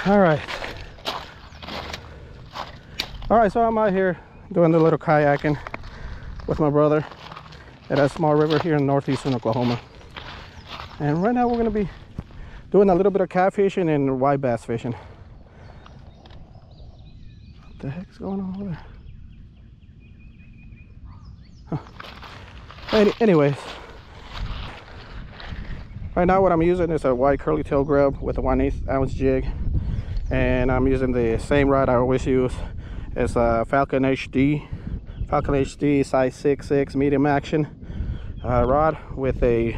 All right. So I'm out here doing a little kayaking with my brother at a small river here in northeastern Oklahoma. And right now we're gonna be doing a little bit of catfishing and white bass fishing. What the heck's going on over there? Huh. Anyways, right now what I'm using is a white curly tail grub with a 1/8 ounce jig, and I'm using the same rod I always use. It's a Falcon HD size 6'6" medium action rod with a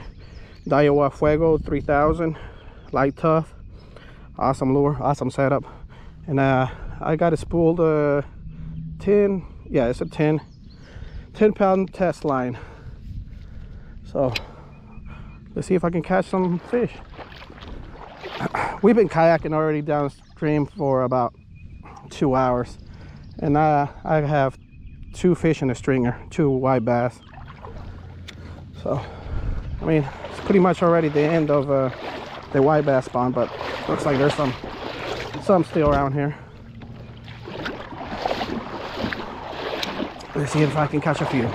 Daiwa Fuego 3000 light tough. Awesome lure, awesome setup. And I got it spooled 10, yeah, it's a 10 pound test line. So let's see if I can catch some fish. We've been kayaking already downstream for about 2 hours, and I have 2 fish in a stringer, 2 white bass. So I mean, it's pretty much already the end of the white bass spawn, but looks like there's some still around here. Let's see if I can catch a few.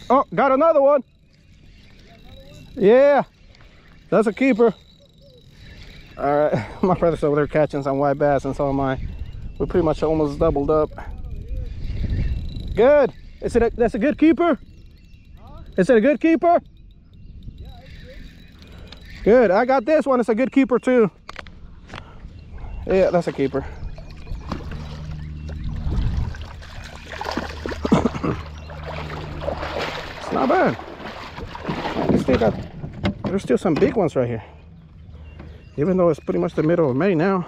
Oh, got another one. Yeah, that's a keeper. All right, my brother's over there catching some white bass, and so am I. We pretty much almost doubled up. Good. That's a good keeper? Huh? Is it a good keeper? Yeah, it's good. Good. I got this one. It's a good keeper too. Yeah, that's a keeper. It's not bad. There's still some big ones right here, even though it's pretty much the middle of May now.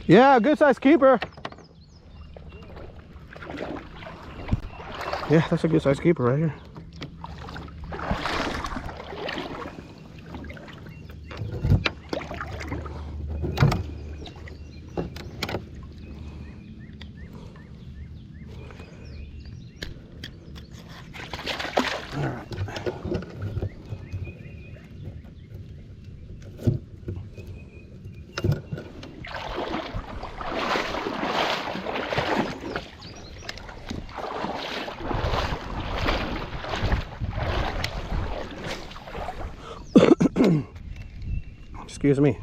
Yeah, good size keeper. Yeah, that's a good size keeper right here. Excuse me.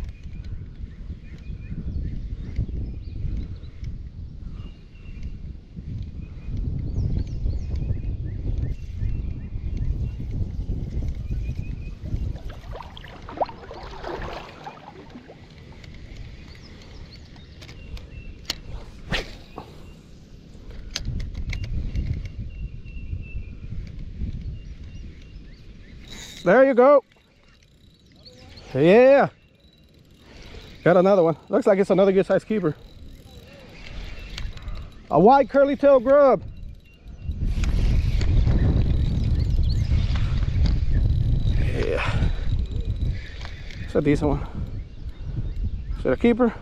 There you go. Yeah. Got another one. Looks like it's another good size keeper. A white curly tail grub. Yeah. It's a decent one. Is it a keeper?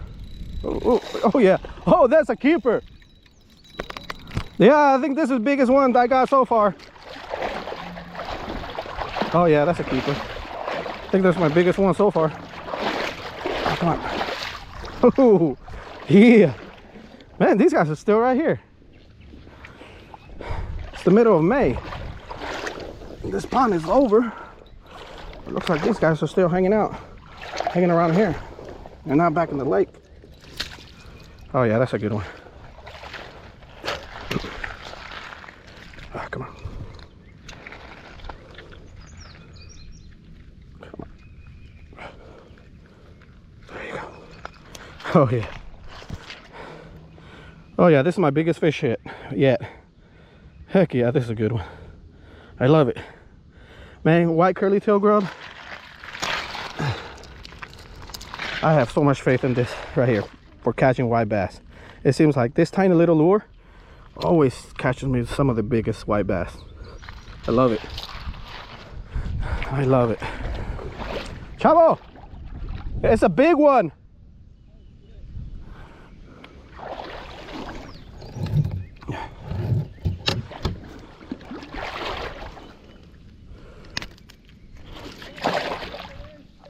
Oh yeah. Oh, that's a keeper. Yeah, I think this is the biggest one I got so far. Oh yeah, that's a keeper. I think that's my biggest one so far. Oh, come on. Oh, yeah. Man, these guys are still right here. It's the middle of May. This pond is over. It looks like these guys are still hanging around here. They're not back in the lake. Oh yeah, that's a good one. Oh, come on. Oh yeah. Oh yeah, this is my biggest fish hit yet. Heck yeah, this is a good one. I love it. Man, white curly tail grub. I have so much faith in this right here for catching white bass. It seems like this tiny little lure always catches me some of the biggest white bass. I love it. I love it. Chavo! It's a big one.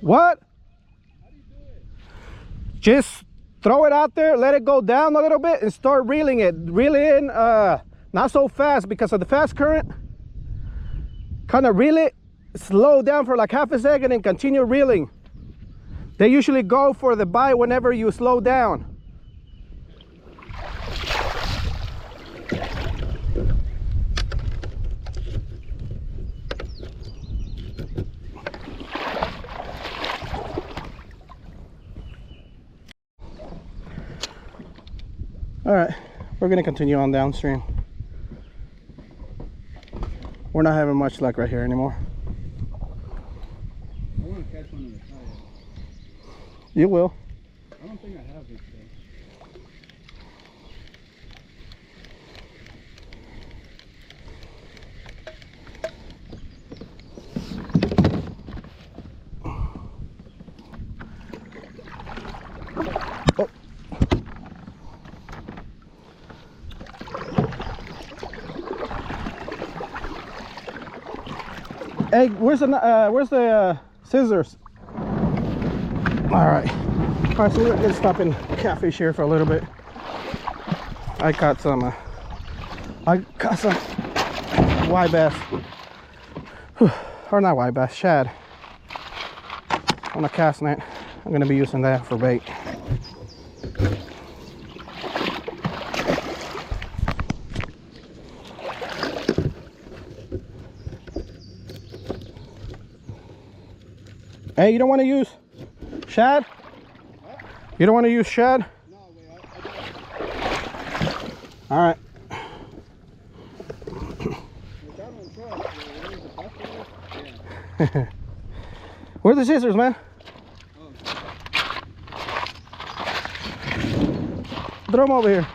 What? Just throw it out there, let it go down a little bit, and start reeling it. Reel it in, not so fast because of the fast current. Kind of reel it, slow down for like half a second, and continue reeling. They usually go for the bite whenever you slow down. All right, we're gonna continue on downstream. We're not having much luck right here anymore. I want to catch one in the kayak. You will. I don't think I have it Oh. Hey, where's the scissors? All right, so we're gonna stop and catfish here for a little bit. I caught some white bass, or not white bass, shad on a cast net. I'm gonna be using that for bait. Hey, you don't want to use shad? What? You don't want to use shad? No, wait, All right. Where are the scissors, man? Oh. Throw them over here.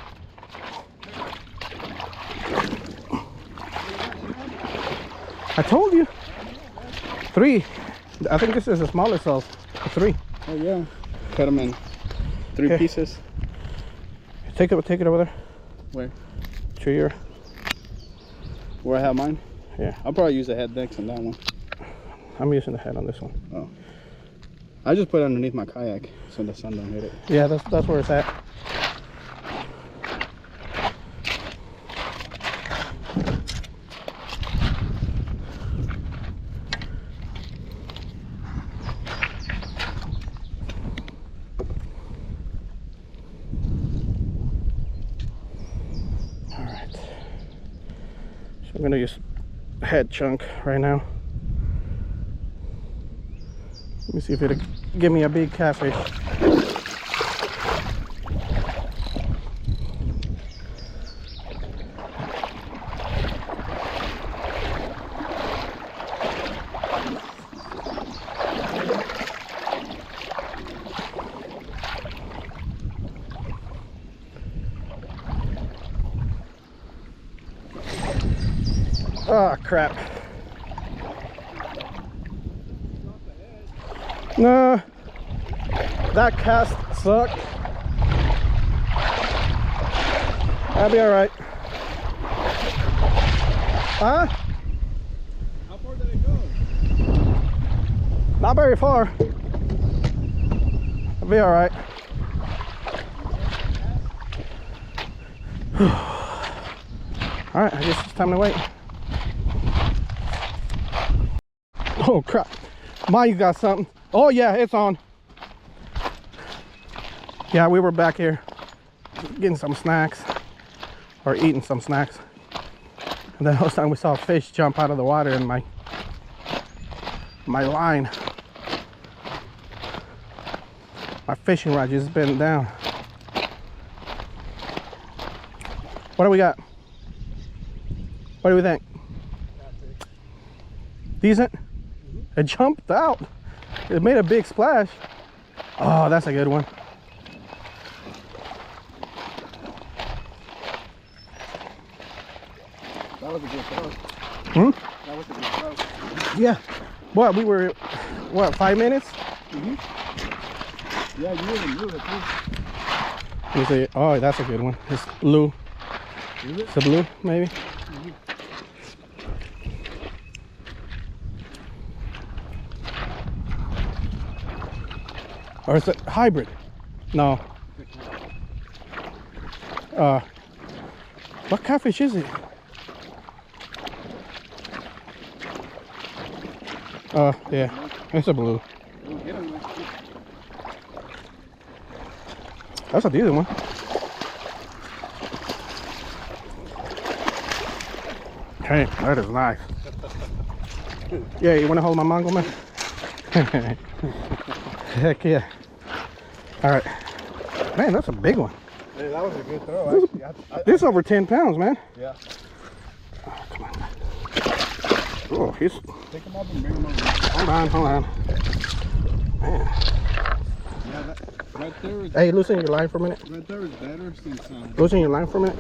I told you. 3. I think this is the smallest size. 3. Oh yeah. Cut them in 3 Okay. pieces. Take it over there. Where? To your. Where I have mine? Yeah. I'll probably use the head next on that one. I'm using the head on this one. Oh. I just put it underneath my kayak so the sun don't hit it. Yeah, that's where it's at. All right. So I'm gonna use head chunk right now. Let me see if it'll give me a big catfish. Oh crap. No, that cast sucked. That'll be all right. Huh? How far did it go? Not very far. It'll be all right. All right, I guess it's time to wait. Oh crap, Mike got something. Oh yeah, it's on. Yeah, we were back here getting some snacks, or eating some snacks. And then all of a sudden we saw a fish jump out of the water in my line. My fishing rod just bent down. What do we got? What do we think? Decent? It jumped out. It made a big splash. Oh, that's a good one. That was a good throw. Hmm? That was a good throw. Yeah. What, we were, what, 5 minutes? Yeah, you even knew it too. Let me see. Oh, that's a good one. It's blue. Is it? It's a blue, maybe. Or is it hybrid? No. What catfish is it? Yeah, it's a blue. That's a decent one. Hey, that is nice. Yeah, you want to hold my mango, man? Heck yeah. All right. Man, that's a big one. Hey, that was a good throw, actually. This is over 10 pounds, man. Yeah. Oh, come on. Oh, he's... Pick him up and bring him over. Hold on. Man. Yeah, that right there is... Hey, loosen your line for a minute. Right there is better since... Loosen your line for a minute.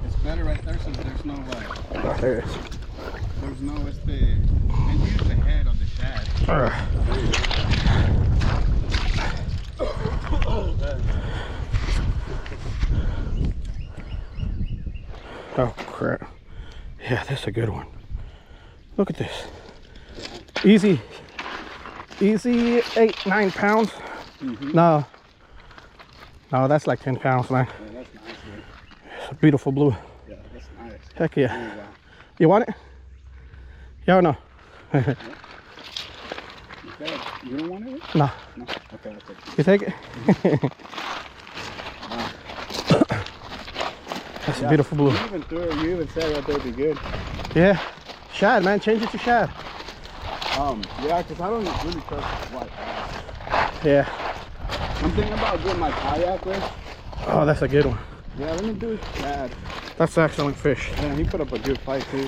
It's better right there since there's no, Oh, there it is. there's no, it's the... And use the head of the shad. Oh, crap. Yeah, that's a good one. Look at this. Easy 8-9 pounds. No, that's like 10 pounds, man. Yeah, that's nice, man. It's a beautiful blue. Yeah, that's nice. Heck yeah. Oh, wow. You want it? Yeah or no? Okay. You don't want it? No. No? Okay, I'll take it. You take it? That's a beautiful blue. You even threw it, you even said right there would be good. Yeah. Shad, man. Change it to shad. Yeah, because I don't really trust white bass. Yeah. I'm thinking about doing my kayak with. Oh, that's a good one. Yeah, let me do shad. That's excellent fish. Yeah, he put up a good fight too. You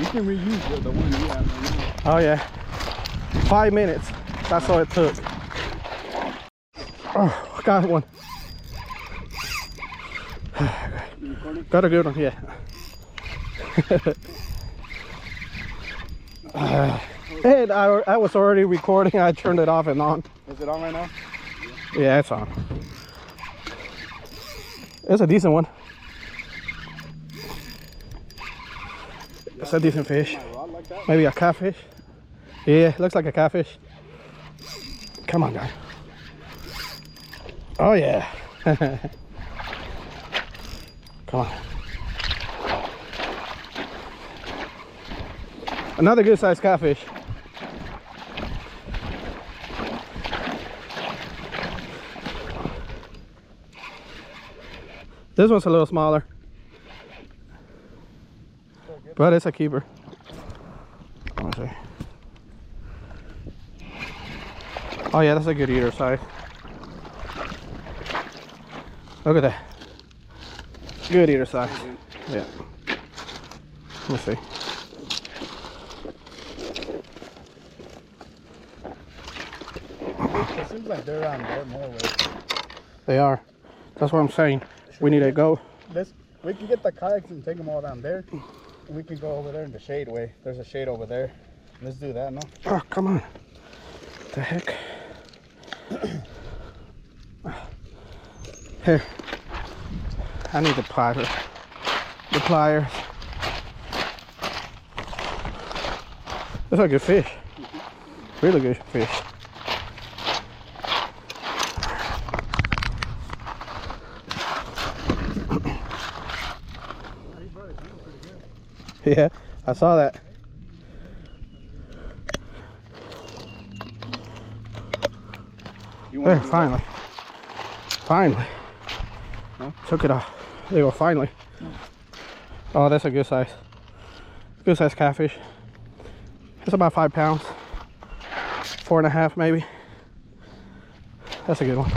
can reuse the one you have right now. Oh, yeah. 5 minutes. That's all it took. Oh, I got one. You recording? Got a good one, yeah. And I was already recording. I turned it off and on. Is it on right now? Yeah, it's on. It's a decent one. It's a decent fish. Like that? Maybe a catfish. Yeah, looks like a catfish. Come on, guy. Oh, yeah. Come on. Another good sized catfish. This one's a little smaller, but it's a keeper. Let me see. Oh yeah, that's a good eater size. Look at that. Good eater size. Yeah. Let me see. It seems like they're around there more ways. They are. That's what I'm saying. We need to go. We can get the kayaks and take them all down there. And we can go over there in the shade way. There's a shade over there. Let's do that, no? Oh, come on. What the heck? Here. I need the pliers. The pliers. That's a good fish. Really good fish. Yeah, I saw that. There, finally. Finally. Huh? Took it off. There you go, finally. Oh, that's a good size. Good size catfish. It's about 5 pounds. 4.5 maybe. That's a good one.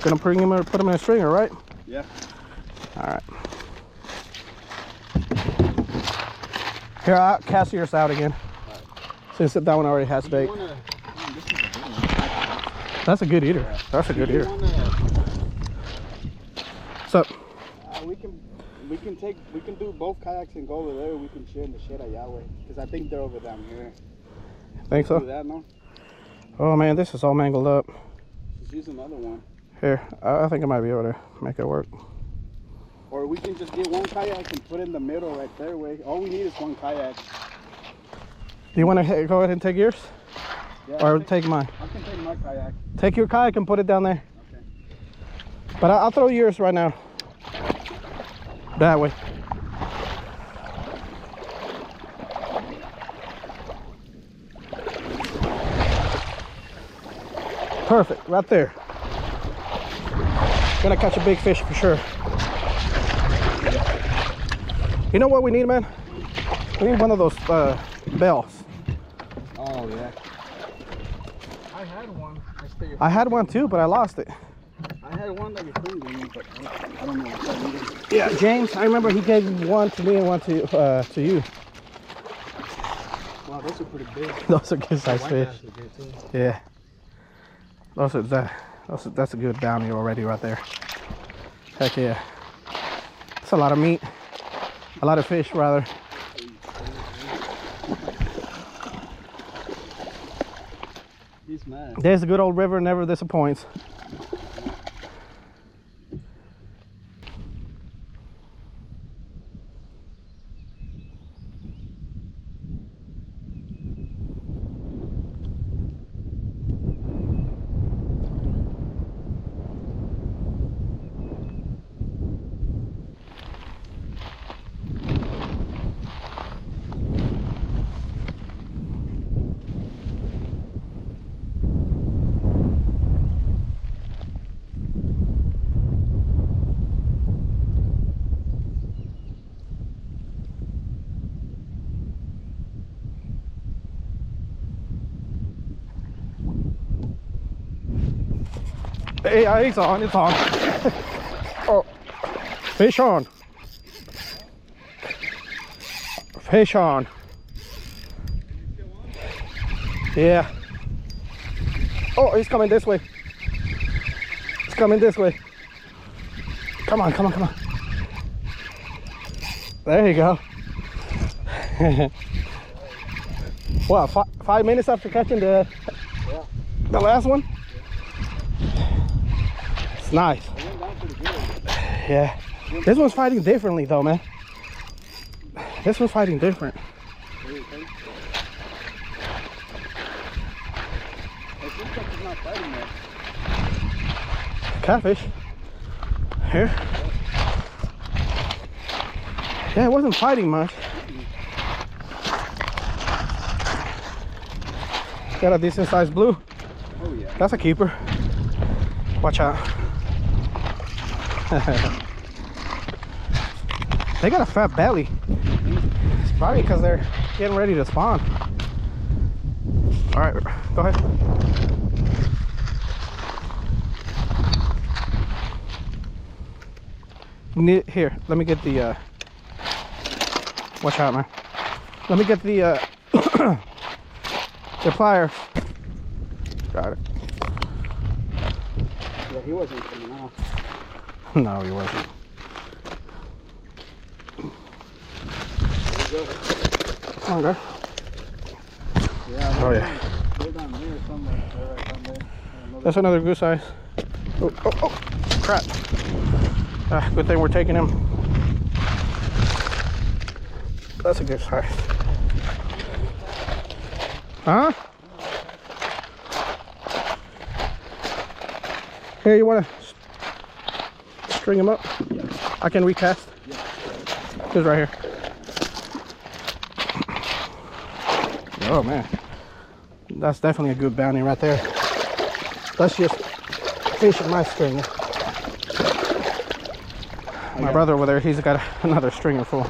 Gonna bring him or put him in a stringer, right? Yeah. Alright. Here, I'll cast yours out again. Since that one already has bait. That's a good eater. That's a good eater. So, we can do both kayaks and go over there. We can share in the shed at Yahweh because I think they're over down here. think so? Do that, no? Oh man, this is all mangled up. Let's use another one. Here, I think I might be able to make it work. Or we can just get one kayak and put it in the middle right there. All we need is one kayak. Do you want to go ahead and take yours? Yeah, Or take mine? I can take my kayak. Take your kayak and put it down there. Okay. But I'll throw yours right now. That way. Perfect, right there. Gonna catch a big fish for sure. You know what we need, man? We need one of those bells. Oh yeah. I had one. I had one too, but I lost it. I had one that your friend gave me, but I don't know what that needed. Yeah, James, I remember he gave one to me and one to you. Wow, those are pretty big. Those are good sized fish. White bass are good too. Yeah. That's a good bounty already right there. Heck yeah. That's a lot of meat. A lot of fish rather. He's mad. There's a good old river, never disappoints. Hey, it's on, it's on. Oh, fish on. Fish on. Yeah. Oh, he's coming this way. He's coming this way. Come on, come on, come on. There you go. What, 5 minutes after catching the last one? It's nice. Yeah. This one's fighting differently though, man. This one's fighting different. Catfish. Here. Yeah, it wasn't fighting much. Got a decent sized blue. Oh yeah. That's a keeper. Watch out. They got a fat belly. It's probably because they're getting ready to spawn. All right, go ahead. Here, let me get the watch out, man. Let me get the the pliers. Got it. Yeah, he wasn't coming off. No, he wasn't. There you go. Come on, guys. Yeah, Oh yeah. they're down there somewhere. They're right down there. That's another good size. Oh, oh, oh, crap. Good thing we're taking him. That's a good size. Huh? Here, you want to string him up? Yeah. I can recast. Yeah. He's right here. Oh man, that's definitely a good bounty right there. That's just fish in my stringer. My brother over there, he's got another stringer full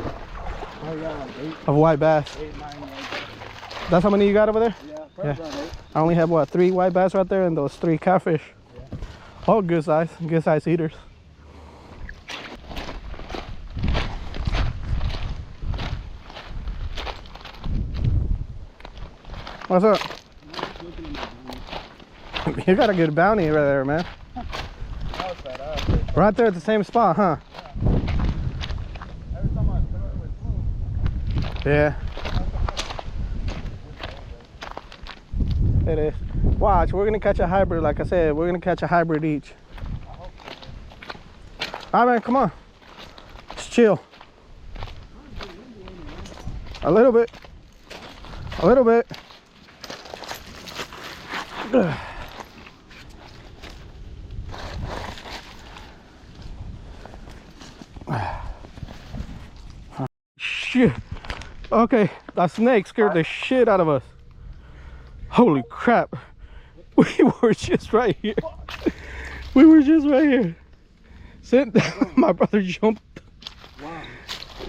Oh yeah, 8, of white bass. 8, 9, 9. That's how many you got over there? Yeah, probably around 8. I only have what, 3 white bass right there and those 3 catfish. Yeah. All good size eaters. What's up? You got a good bounty right there, man. Right there at the same spot, huh? Every time I throw it with food. Yeah. It is. Watch, we're gonna catch a hybrid. Like I said, we're gonna catch a hybrid each. All right, man, come on. Just chill. A little bit. A little bit. Shit. Okay, that snake scared the shit out of us. Holy crap. We were just right here. We were just right here. My brother jumped. Wow.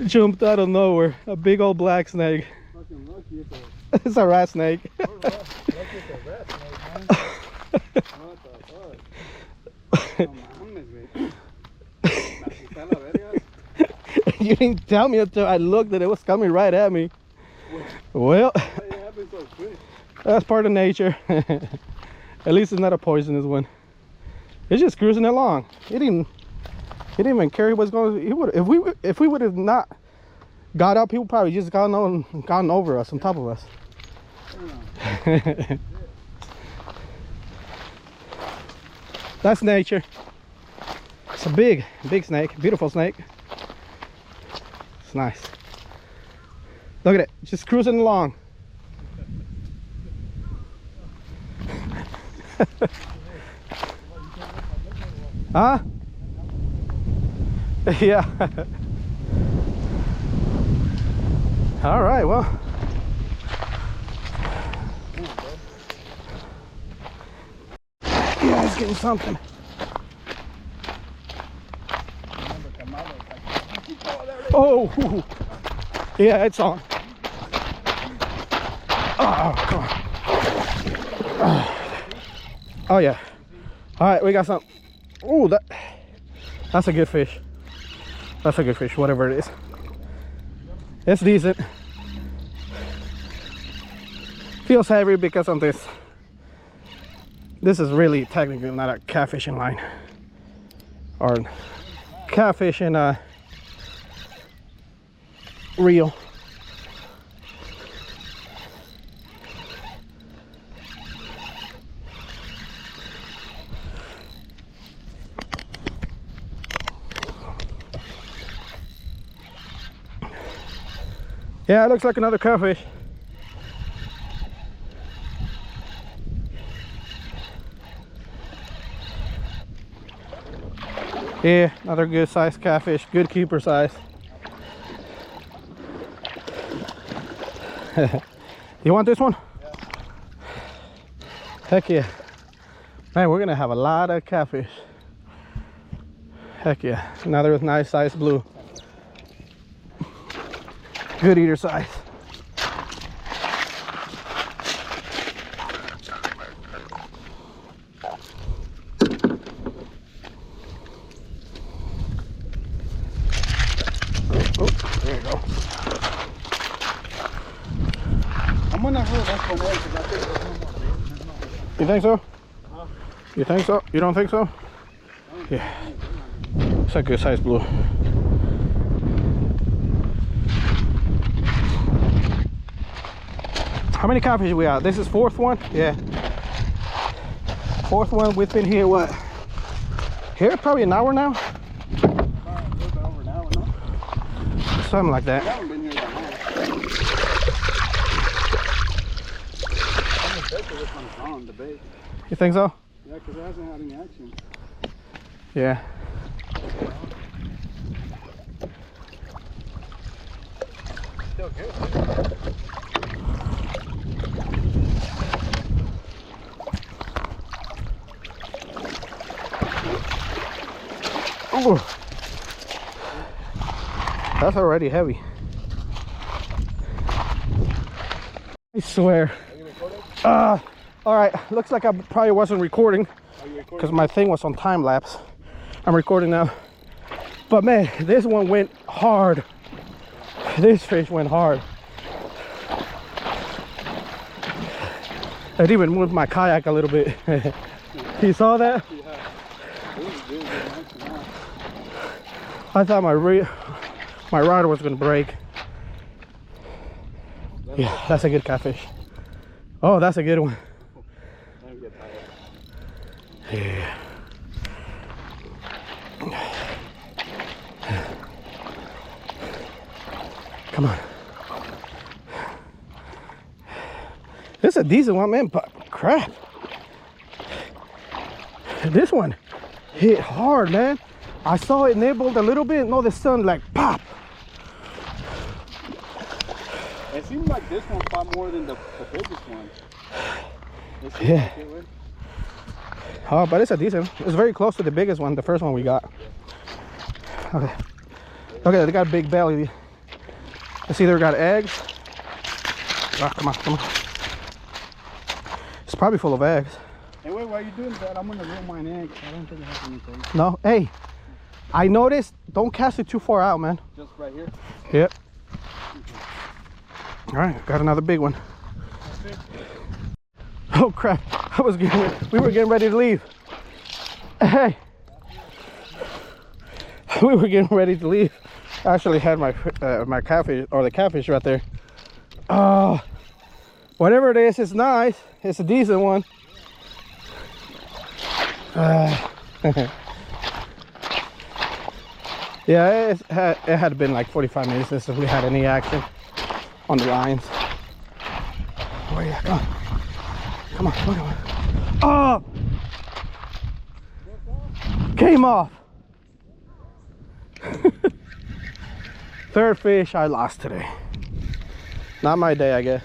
Jumped out of nowhere. A big old black snake. Fucking lucky it's a rat snake. Lucky it's a rat snake, man. What the fuck? You didn't tell me until I looked that it was coming right at me. Well, it happened so quick. That's part of nature. At least it's not a poisonous one. It's just cruising along. He didn't even care he was going. He would, if we would have not got up, he would probably just gone over us, on top of us. That's nature. It's a big snake, beautiful snake. It's nice. Look at it, just cruising along. Huh? Yeah. All right, well. Yeah, he's getting something. Oh, yeah, it's on. Oh, come on. Oh, yeah. All right, we got some. Oh, that's a good fish. That's a good fish, whatever it is. It's decent. Feels heavy because of this. This is really technically not a catfishing line. Or catfishing reel. Yeah, it looks like another catfish. Yeah, another good size catfish, good keeper size. You want this one? Yeah. Heck yeah. Man, we're gonna have a lot of catfish. Heck yeah. Another nice size blue. Good eater size. Oh, there you go. I'm gonna hold that for more because I think there's no more. You think so? Huh? You think so? You don't think so? Yeah. It's a good size blue. How many catfish we got? This is fourth one? Yeah. Fourth one. We've been here, what? Here probably an hour now? A little bit over an hour, no? Something like that. We haven't been here that long. I'm expecting this one's on the bait. You think so? Yeah, because it hasn't had any action. Yeah. Still good. Ooh. That's already heavy. I swear. Are you recording? All right. Looks like I probably wasn't recording because my thing was on time lapse. I'm recording now. But man, this one went hard. This fish went hard. It even moved my kayak a little bit. You saw that? Yeah. This is good. I thought my rod was gonna break. Yeah, that's a good catfish. Oh, that's a good one. Yeah. Come on. This is a decent one, man, but crap. This one hit hard, man. I saw it nibbled a little bit, and all of a sudden, like, pop. It seems like this one fought more than the biggest one. Yeah. Oh, but it's a decent. It's very close to the biggest one, the first one we got. Okay. Okay, they got a big belly. Let's see, they got eggs. Oh, come on, come on. It's probably full of eggs. Hey, wait, while you're doing that, I'm gonna reel mine in. I don't think it has anything. No, hey, I noticed, don't cast it too far out, man. Just right here? Yep. All right, got another big one. Oh crap, we were getting ready to leave. Hey, we were getting ready to leave. I actually had my my catfish, or the catfish right there. Oh, whatever it is, it's nice. It's a decent one. Yeah, it had been like 45 minutes since we had any action on the lines. Oh yeah, come on. Come on, come on, come on. Oh! Came off. Third fish I lost today. Not my day, I guess.